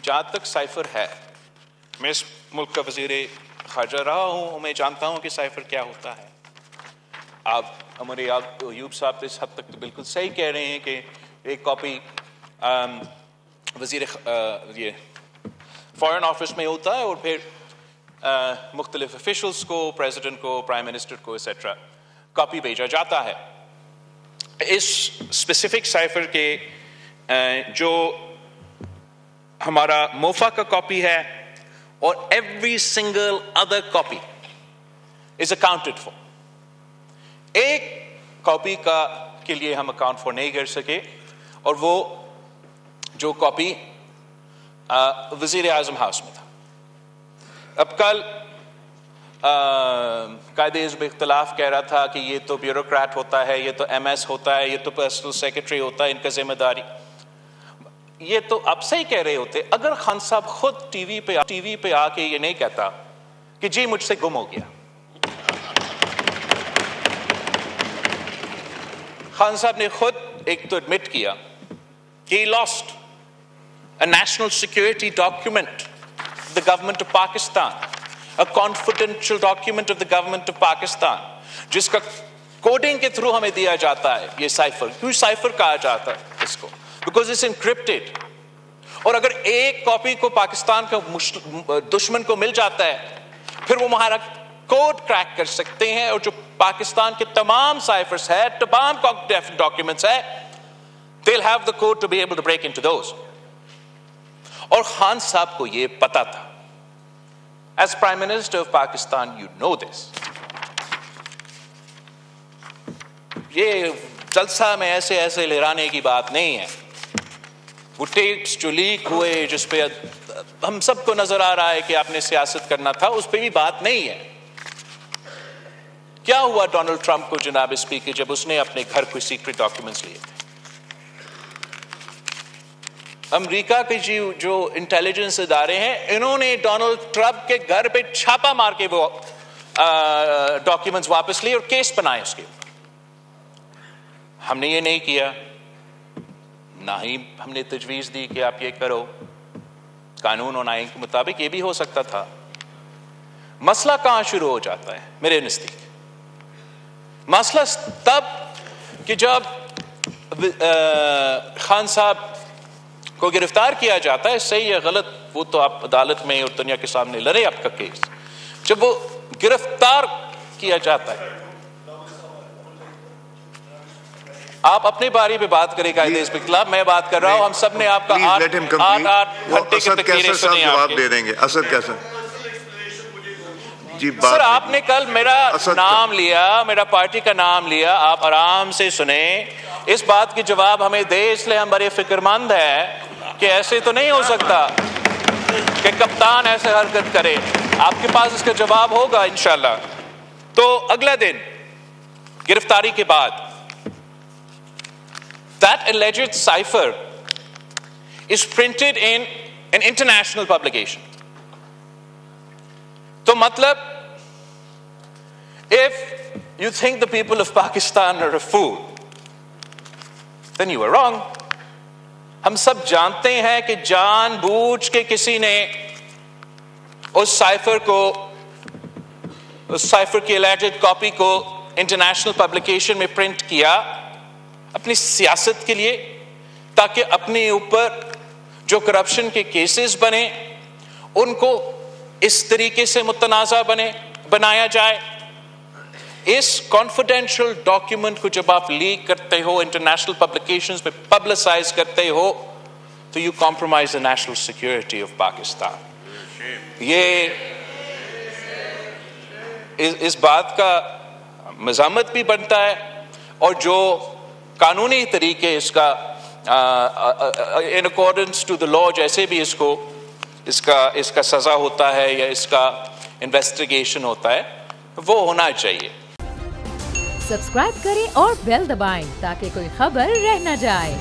जहाँ तक साइफर है, मैं इस मुल्क का वज़ीर ख़ारजा रहा हूँ, मैं जानता हूँ कि साइफर क्या होता है। आप हमारे अयूब साहब तो इस हद तक तो बिल्कुल सही कह रहे हैं कि एक कॉपी वज़ीर ये फॉरेन ऑफिस में होता है और फिर मुख्तलिफ ऑफिशल्स को, प्रेसिडेंट को, प्राइम मिनिस्टर को एक्सेट्रा कॉपी भेजा जाता है। इस स्पेसिफिक साइफर के जो हमारा मोफा का कॉपी है और every single other copy is accounted for. एक कॉपी का के लिए हम अकाउंट फॉर नहीं कर सके और वो जो कॉपी वजीर आजम हाउस में था। अब कल कायदे हिज़्ब इख्तिलाफ कह रहा था कि ये तो ब्यूरोक्रेट होता है, ये तो MS होता है, ये तो पर्सनल सेक्रेटरी होता है, इनका जिम्मेदारी। ये तो आप सही कह रहे होते अगर खान साहब खुद टीवी पे आके ये नहीं कहता कि जी मुझसे गुम हो गया। खान साहब ने खुद एक तो एडमिट किया कि he lost a national security document of the government of Pakistan, a confidential document of the government of Pakistan, जिसका कोडिंग के थ्रू हमें दिया जाता है। ये साइफर, क्यों साइफर कहा जाता है इसको? Because it's encrypted। और अगर एक कॉपी को पाकिस्तान का दुश्मन को मिल जाता है, फिर वो हमारा कोड क्रैक कर सकते हैं और जो पाकिस्तान के तमाम साइफर्स है, तमाम डॉक्यूमेंट्स है, they'll have the code to be able to break into those। और खान साहब को ये पता था। As Prime Minister of Pakistan, you know this। ये जलसा में ऐसे ऐसे लहराने की बात नहीं है। वो टेप्स जो लीक हुए, जिस पे हम सबको नजर आ रहा है कि आपने सियासत करना था, उस पे भी बात नहीं है। क्या हुआ डोनाल्ड ट्रंप को जनाब स्पीकर जब उसने अपने घर कोई सीक्रेट डॉक्यूमेंट्स लिए थे? अमेरिका के जो इंटेलिजेंस इदारे हैं, इन्होंने डोनाल्ड ट्रंप के घर पे छापा मार के वो डॉक्यूमेंट्स वापस लिए और केस बनाए उसके। हमने ये नहीं किया, ना ही हमने तजवीज दी कि आप ये करो। कानून और आईन के मुताबिक ये भी हो सकता था। मसला कहां शुरू हो जाता है मेरे नजदीक? मसला तब कि जब खान साहब को गिरफ्तार किया जाता है, सही या गलत वो तो आप अदालत में और दुनिया के सामने लड़े आपका केस। जब वो गिरफ्तार किया जाता है, आप अपने बारी पे बात करें कायदे इस खिलाफ, मैं बात कर रहा हूं। हम सब ने आपका 8 घंटे की तकरीरें सुनी। जवाब दे देंगे असद कैसा जी? सर आपने कल मेरा नाम लिया, मेरा पार्टी का नाम लिया, आप आराम से सुने। इस बात की जवाब हमें दे, इसलिए हम बड़े फिक्रमंद हैं कि ऐसे तो नहीं हो सकता कि कप्तान ऐसे हरकत करे। आपके पास इसका जवाब होगा इंशाल्लाह। तो अगला दिन गिरफ्तारी के बाद that alleged cipher is printed in an international publication। तो मतलब if you think the people of Pakistan are a fool, then you are wrong। हम सब जानते हैं कि जानबूझ के किसी ने उस साइफर की alleged कॉपी को इंटरनेशनल पब्लिकेशन में प्रिंट किया अपनी सियासत के लिए, ताकि अपने ऊपर जो करप्शन के केसेस बने उनको इस तरीके से मुतनाज़ा बनाया जाए। इस कॉन्फिडेंशियल डॉक्यूमेंट को जब आप लीक करते हो, इंटरनेशनल पब्लिकेशंस में पब्लिसाइज करते हो, तो you compromise the national security of Pakistan. ये इस बात का मज़ामत भी बनता है और जो कानूनी तरीके इसका in accordance to the law जैसे भी इसका सजा होता है या इसका इन्वेस्टिगेशन होता है, वो होना चाहिए। सब्सक्राइब करें और बेल दबाएं ताकि कोई खबर रह न जाए।